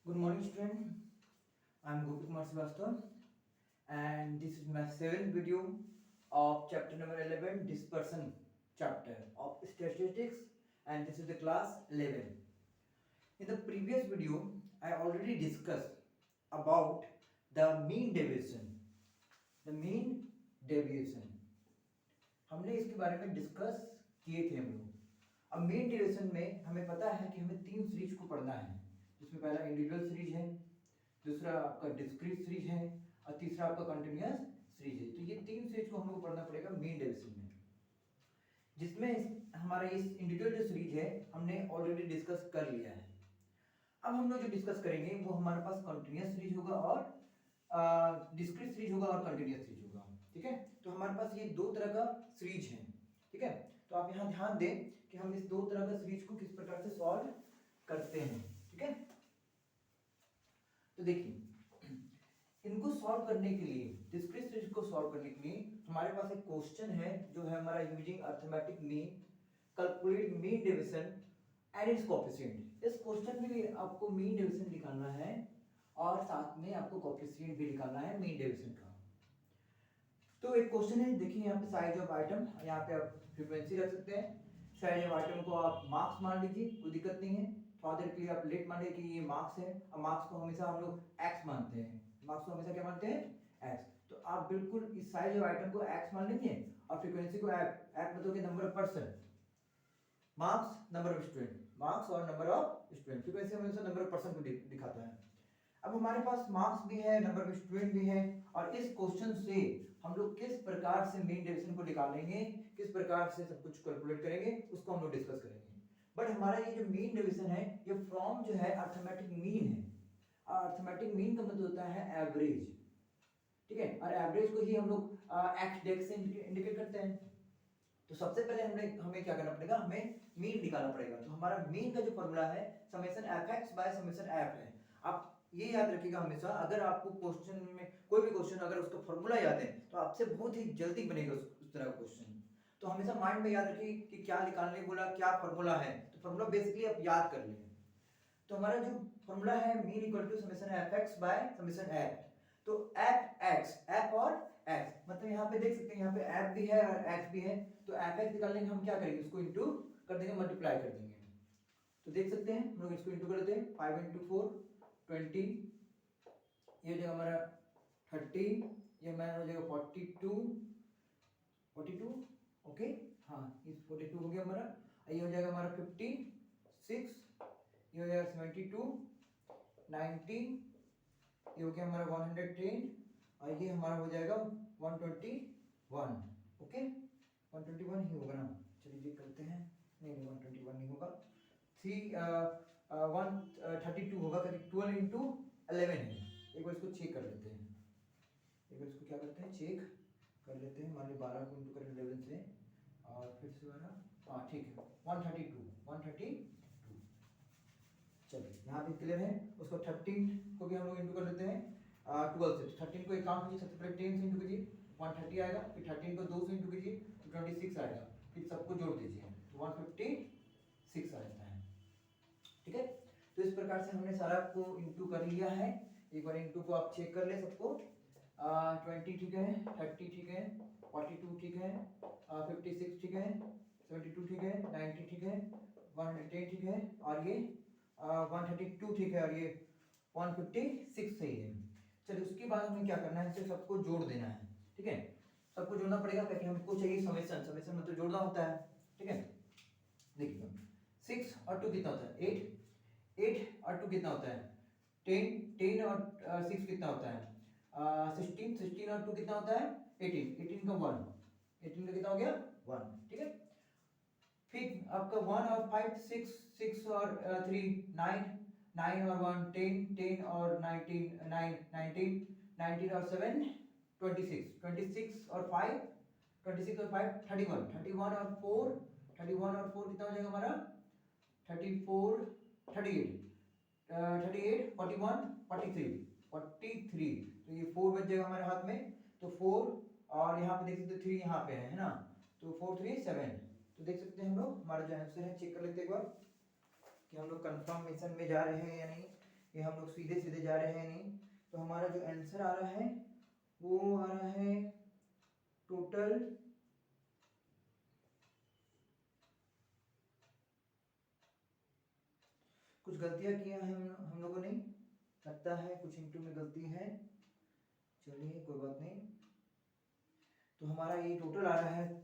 Good morning, student. I'm Gopi Kumar Srivastava, and this is my seventh video of chapter number 11, dispersion chapter of statistics, and this is the class 11. In the previous video, I already discussed about the mean deviation. The mean deviation. हमने इसके बारे में discuss किए थे हम लोग. अब mean deviation में हमें पता है कि हमें तीन सीरीज को पढ़ना है, जिसमें पहला इंडिविजुअल सीरीज है, दूसरा आपका डिस्क्रीट सीरीज है और तीसरा आपका कंटिन्यूअस सीरीज है. तो ये तीन सीरीज को हम लोग को पढ़ना पड़ेगा मीन डेविएशन में, जिसमें हमारा इस इंडिविजुअल जो सीरीज है हमने ऑलरेडी डिस्कस कर लिया है. अब हम लोग जो डिस्कस करेंगे वो हमारे पास कंटिन्यूअस सीरीज होगा और डिस्क्रीट सीरीज होगा और कंटिन्यूअस सीरीज होगा. ठीक है, तो हमारे पास ये दो तरह का सीरीज है. ठीक है, तो आप यहाँ ध्यान दें कि हम इस दो तरह का सीरीज को किस प्रकार से सॉल्व करते हैं. ठीक है, तो देखिए इनको सॉल्व करने के लिए, डिस्क्रीट सीरीज को सॉल्व करने के लिए हमारे पास एक क्वेश्चन है जो है हमारा using arithmetic mean calculate mean deviation and it's coefficient. इस क्वेश्चन में भी आपको मीन डेविएशन निकालना है और साथ में आपको कोएफिशिएंट भी निकालना है मीन डेविएशन का. तो एक क्वेश्चन है, देखिए यहाँ पे साइज ऑफ आइटम, यहाँ पे आप फ्रीक्वेंसी रख सकते हैं. साइज ऑफ आइटम को आप मार्क्स मान लीजिए, कोई दिक्कत नहीं है. थोड़ा देर के लिए आप लेट मान लीजिए कि ये मार्क्स है, और मार्क्स को हमेशा हम लोग एक्स मानते हैं. मार्क्स को हमेशा क्या मानते हैं? एक्स. तो आप बिल्कुल इस साइज ऑफ आइटम को एक्स मान लीजिए और फ्रीक्वेंसी को एफ. एफ मतलब कि number of person, marks number of student, marks और नंबर ऑफ स्टूडेंट. फ्रीक्वेंसी हमेशा नंबर ऑफ पर्सन को दिखाता है. अब हमारे पास मार्क्स भी है, नंबर ऑफ स्टूडेंट भी है, और इस क्वेश्चन से हम लोग किस प्रकार से मीन डेविएशन को निकालेंगे, किस प्रकार से सब कुछ कैलकुलेट करेंगे, उसको हम लोग डिस्कस करेंगे. बट हमारा ये जो मीन डेविएशन है ये फ्रॉम जो है अरिथमेटिक मीन है. अरिथमेटिक मीन का मतलब होता है एवरेज. ठीक है, और एवरेज को ही हम लोग एक्स डेक्स से इंडिकेट करते हैं. तो सबसे पहले हमें क्या करना पड़ेगा, हमें मीन निकालना पड़ेगा. तो हमारा मीन का जो फॉर्मूला है summation F X by summation F है. आप ये याद रखिएगा हमेशा, अगर आपको क्वेश्चन में कोई भी क्वेश्चन अगर उसका फॉर्मूला याद है तो आपसे बहुत ही जल्दी बनेगा उस तरह का क्वेश्चन. तो हमेशा माइंड में याद रखिए कि क्या निकालने बोला, क्या फॉर्मूला है. तो फॉर्मूला बेसिकली आप याद कर लें. तो हमारा जो फॉर्मूला है mean equal to summation F X by summation F. तो एफ एक्स, एफ और एक्स, मतलब यहाँ पे देख सकते हैं यहाँ पे एफ भी है और एक्स भी है. तो एफ एक्स निकालने के हम क्या करेंगे, उसको इंटू कर देंगे, मल्टीप्लाई कर देंगे. तो देख सकते हैं हम लोग इसको इंटू कर देते हैं. 5 इंटू 4 20, ये हो जाएगा हमारा 30, ये हमारा हो जाएगा 42. ओके, हाँ इस 42 हो गया हमारा. ये हो जाएगा हमारा 56, ये हो जाएगा 72, 90, ये हो गया हमारा 110, और ये हमारा हो जाएगा 121. ओके, 121 ही होगा ना. चलिए चेक करते हैं. नहीं 121 नहीं होगा. 132 होगा, करीब 12 इंटू 11 है. एक बार इसको चेक कर लेते हैं. एक बार इसको क्या करते हैं, चेक कर लेते हैं. मान लीजिए 12 को इंटू करें 11 से, और फिर से वाला, हाँ ठीक है 132. चलिए यहाँ पे क्लियर है. उसको 13 को भी हम लोग इंटू कर लेते हैं 12 से. 13 को एक काम कीजिए, सबसे पहले 10 से इंटू कीजिए 130 आएगा. फिर 13 को 2 से इंटू कीजिए तो 26 आएगा. फिर सबको जोड़ दीजिए तो 156 आ जाता है. ठीक है, तो इस प्रकार से हमने सारा को इंटू कर लिया है. एक बार इंटू को आप चेक कर ले सबको. 20 ठीक है, 30 ठीक है, 42 ठीक है, 56 ठीक है, 72 ठीक है, 90 ठीक है, 110 ठीक है, और ये 132 ठीक है, और ये 156 सही है. चलिए उसके बाद हमें क्या करना है, सिर्फ सबको जोड़ देना है. ठीक है, सबको जोड़ना पड़ेगा क्योंकि हमको चाहिए समेशन. समेशन मतलब जोड़ना होता है. ठीक है, देखिए 6 और 2 कितना होता है, 8. 8 और 2 कितना होता है, 10. 10 और 6 कितना होता है, 16. 16 और 2 कितना होता है, 18. 18 का 1, 18 का कितना हो गया, 1. ठीक है, फिर आपका 1 और 5 6, 6 और 3 9, 9 और 1 10, 10 और 19 9, 19, 19 और 7 26, 26 और 5 26 और 5 31, 31 और 4 31 और 4 कितना हो जाएगा हमारा 34, 38, 38 41 43, 43. तो ये 4 बच जाएगा हमारे हाथ में. तो 4 और यहाँ पे देख सकते 3 यहाँ पे है ना. तो 4 3 7. तो देख सकते हैं हम लोग हमारा जो आंसर है, चेक कर लेते हैं एक बार कि हम लोग कंफर्मेशन में जा रहे हैं या नहीं. ये हम लोग सीधे सीधे जा रहे हैं नहीं, तो हमारा जो आंसर आ रहा है वो आ रहा है टोटल कुछ गलतियां की हैं हम लोगों ने, लगता है कुछ इंटू में गलती है, चलिए कोई बात नहीं। तो हमारा ये टोटल आ रहा है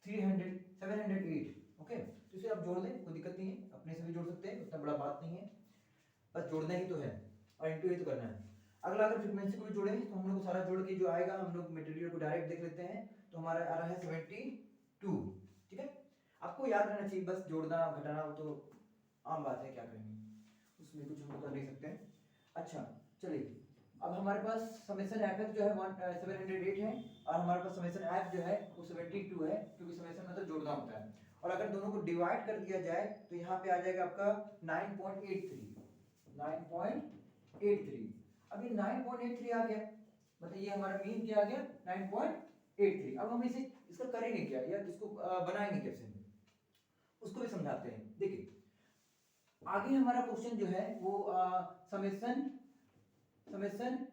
708। ओके, तो इसे आप जोड़ दें, कोई दिक्कत नहीं है, अपने से भी जोड़ सकते हैं, उतना बड़ा बात नहीं है, बस जोड़ना ही तो है और इंटू ही तो करना है। अगला अगर फ्रीक्वेंसी को भी जोड़े तो हम लोग को सारा जोड़ के जो आएगा, हम लोग मटेरियल को डायरेक्ट देख लेते हैं, तो हमारा आ रहा है 72। ठीक है, आपको याद रहना चाहिए, बस जोड़ना घटाना वो तो आम बात है, क्या करेंगे उसमें, कुछ हम लोग कर नहीं सकते हैं। अच्छा चलिए, अब हमारे पास समेशन एफ जो है 708 है, और हमारे पास समेशन एफ जो है वो 72 है, क्योंकि समेशन मतलब जोड़ना होता है। और अगर दोनों को डिवाइड कर दिया जाए तो यहाँ पे आ जाएगा आपका 9.83। अब ये 9.83 आ गया, मतलब ये हमारा मीन क्या आ गया 9.83। अब हम इसे इसका करेंगे क्या, या इसको बनाएंगे कैसे, उसको भी समझाते हैं। देखिए आगे हमारा क्वेश्चन जो है वो summation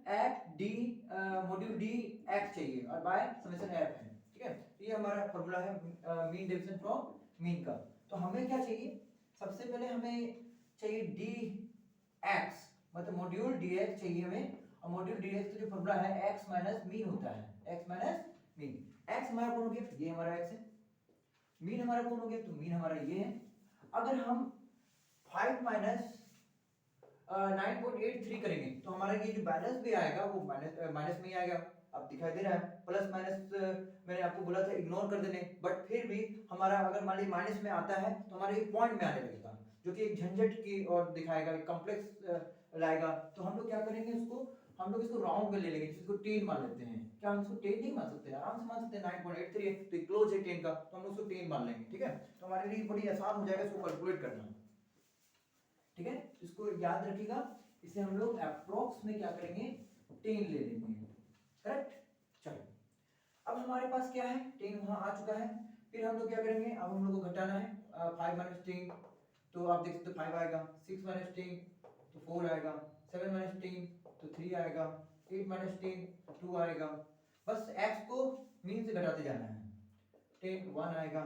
F D module D x चाहिए और बाय समेशन एफ है। ठीक है, तो ये हमारा फॉर्मूला है मीन डेविएशन फ्रॉम मीन का। तो हमें क्या चाहिए, सबसे पहले हमें चाहिए डी एक्स, मतलब मॉड्यूल डी एक्स चाहिए हमें, और मॉड्यूल डी एक्स का जो फॉर्मूला है एक्स माइनस मीन होता है, एक्स माइनस मीन। एक्स हमारा कौन हो गया, ये हमारा एक्स है, मीन हमारा कौन हो गया, तो मीन हमारा ये है। अगर हम 5 माइनस 9.83 करेंगे तो हमारा ये जो बैलेंस भी आएगा वो माइनस में ही आएगा। अब दिखाई दे रहा है प्लस माइनस, मैंने आपको बोला था इग्नोर कर देने, बट फिर भी हमारा अगर मान लीजिए माइनस में आता है तो हमारे एक पॉइंट में आने लगेगा, जो कि एक झंझट की और दिखाएगा, एक कॉम्प्लेक्स लाएगा। तो हम लोग क्या करेंगे, उसको हम लोग इसको राउंड में ले लेंगे, जिसको 10 मान लेते हैं। क्या हम इसको 10 नहीं मान सकते, आराम से मान सकते हैं, 9.83 है तो क्लोज है 10 का, तो हम लोग उसको 10 मान लेंगे। ठीक है, तो हमारे लिए बड़ी आसान हो जाएगा इसको कैलकुलेट करना। ठीक है, इसको याद रखिएगा, इसे हम लोग अप्रोक्स में क्या करेंगे 10 ले लेंगे। करेक्ट, चलो अब हमारे पास क्या है 10 वहां आ चुका है, फिर हम लोग क्या करेंगे, अब हम लोग को घटाना है 5 माइनस 10, तो आप देख सकते हो 5 आएगा, 6 माइनस 10 तो 4 आएगा, 7 माइनस 10 तो 3 आएगा, 8 माइनस 10 2 आएगा। बस x को मीन से घटाते जाना है, 10 1 आएगा,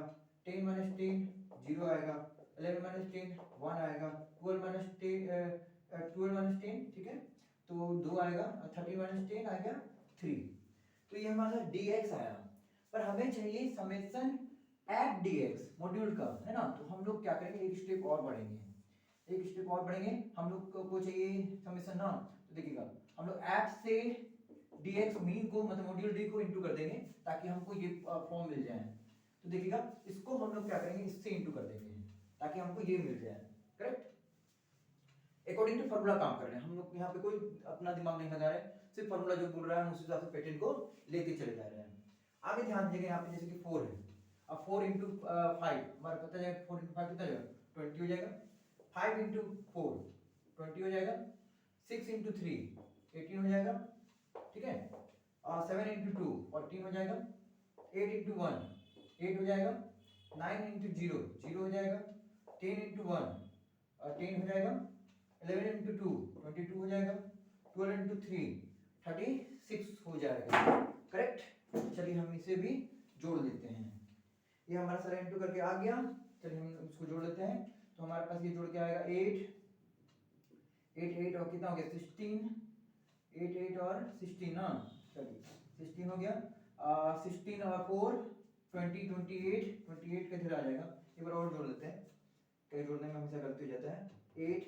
10 माइनस 10 0 आएगा, 11 माइनस 10 1 आएगा, 12 माइनस 10, ठीक है, तो 2 आएगा, 13 माइनस 10 आ गया 3। तो ये हमारा dx आया, पर हमें चाहिए समेशन एफ dx मॉड्यूल का, है ना। तो हम लोग क्या करेंगे, एक स्टेप और बढ़ेंगे, हम लोग को चाहिए समेशन ना। तो देखिएगा हम लोग एफ से dx मीन को मतलब मॉड्यूल डी को इंटू कर देंगे, ताकि हमको ये फॉर्म मिल जाए। तो देखिएगा इसको हम लोग क्या करेंगे, इससे इंटू कर देंगे ताकि हमको ये मिल जाए। करेक्ट, अकॉर्डिंग टू फार्मूला काम कर रहे हैं हम लोग, यहाँ पे कोई अपना दिमाग नहीं लगा रहे हैं, सिर्फ फार्मूला जो बोल रहा है उस हिसाब से पैटर्न को लेके चले जा रहे हैं। आगे ध्यान दीजिएगा, यहाँ पे जैसे कि 4 है, अब 4 इंटू 5 हमारा पता जाएगा, 4 इंटू 5 कितना जाएगा 20 हो जाएगा, 5 इंटू 4 20 हो जाएगा, 6 इंटू 3 18 हो जाएगा, ठीक है, 7 इंटू 2 14 हो जाएगा, 8 इंटू 1 8 हो जाएगा, 9 इंटू 0 0 हो जाएगा, 10 इंटू 1 10 हो जाएगा, 11 इंटू 2 22 हो जाएगा, 12 इंटू 3 36 हो जाएगा। करेक्ट, चलिए हम इसे भी जोड़ लेते हैं, ये हमारा सारा इंटू करके आ गया। चलिए हम इसको जोड़ लेते हैं, तो हमारे पास ये जोड़ के आएगा 8 और कितना हो गया 16, 8 और 16 ना, चलिए 16 हो गया, 16 और 4 20 28 का इधर आ जाएगा। एक बार और जोड़ लेते हैं, कई जोड़ने में हमेशा गलती हो जाता है। 8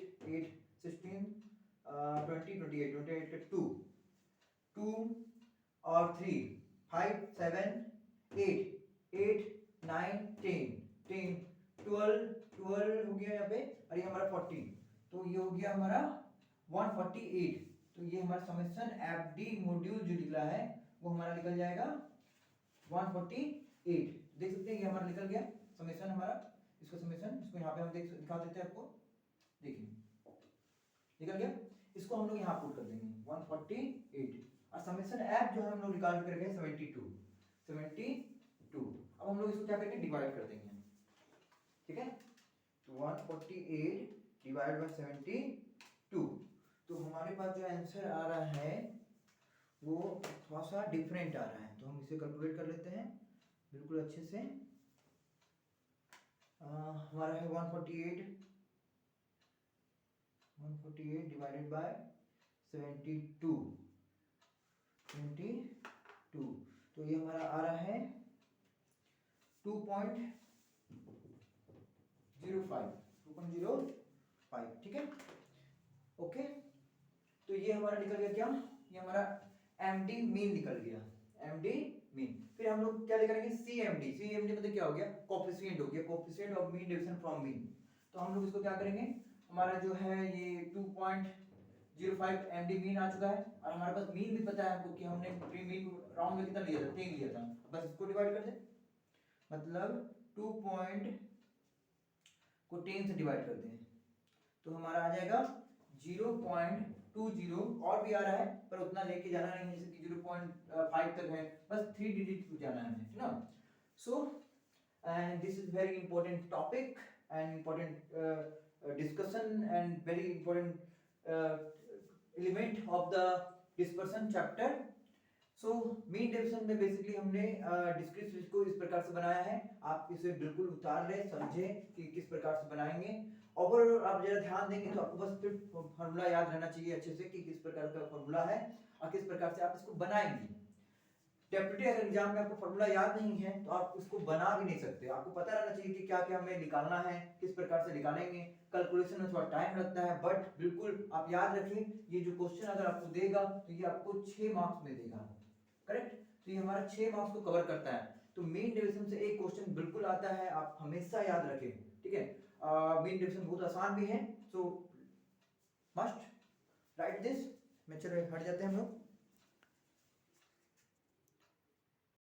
16 20 28 का 2 और 3 5 7 8 9 10 12 हो गया यहाँ पे, और ये हमारा 40, तो ये हो गया हमारा 148। तो ये हमारा समेशन एफ डी मॉड्यूल जो निकला है वो हमारा निकल जाएगा 148। देख सकते हैं ये हमारा निकल गया समेशन हमारा, इसको समेशन, इसको यहाँ पे हम दिखा देते हैं आपको, देखिए निकल गया। इसको हम लोग यहाँ पुट कर देंगे 148, और समेशन एफ जो है हम लोग निकाल कर गए 72। अब हम लोग इसको क्या करेंगे, डिवाइड कर देंगे, ठीक है। तो 148 डिवाइड बाय 72, तो हमारे पास जो आंसर आ रहा है वो थोड़ा सा डिफरेंट आ रहा है, तो हम इसे कैलकुलेट कर लेते हैं बिल्कुल अच्छे से। हमारा है 148 डिवाइडेड बाय 72, तो ये हमारा आ रहा है 2.05, ठीक है। ओके, तो ये हमारा निकल गया क्या, ये हमारा एमडी मीन निकल गया, एमडी मीन। फिर हम लोग क्या निकालेंगे, सीएमडी। सीएमडी मतलब क्या हो गया, कोएफिशिएंट हो गया, coefficient of mean division from mean. तो हम लोग इसको क्या करेंगे, हमारा जो है ये 2.05 एमडी मीन आ चुका है, और हमारे पास मीन भी पता है हमको कि हमने मीन राउंड में कितना लिया था, 10 लिया था। बस इसको डिवाइड कर दे, मतलब 2 को 10 से डिवाइड कर दें, तो हमारा आ जाएगा 0.20, और भी आ रहा है पर उतना लेके जाना नहीं है, जैसे कि 0.5 तक है, बस 3 डिजिट जाना है हमें, ना। So and this is very important topic and important discussion and very important element of the dispersion chapter. So mean division में बेसिकली हमने डिस्क्रीट स्विच को इस प्रकार से बनाया है, आप इसे बिल्कुल उतार ले, समझे कि किस प्रकार से बनाएंगे। ओवरऑल आप जरा ध्यान देंगे तो आपको बस फिर फॉर्मूला याद रहना चाहिए अच्छे से कि किस प्रकार का फॉर्मूला है और किस प्रकार से आप इसको बनाएंगे। डेप्यूटी अगर एग्जाम में आपको फॉर्मूला याद नहीं है तो आप इसको बना भी नहीं सकते, आपको पता रहना चाहिए कि क्या क्या हमें निकालना है, किस प्रकार से निकालेंगे। कैलकुलेशन में थोड़ा टाइम लगता है, बट बिल्कुल आप याद रखिए, ये जो क्वेश्चन अगर आपको देगा तो ये आपको 6 मार्क्स में देगा, करेक्ट। तो ये हमारा 6 मार्क्स को कवर करता है। तो मीन डिवीजन से एक क्वेश्चन बिल्कुल आता है, आप हमेशा याद रखें, ठीक है। मीन डिवीजन बहुत आसान भी है, सो मस्ट राइट दिस। में चलो हट जाते हैं हम लोग।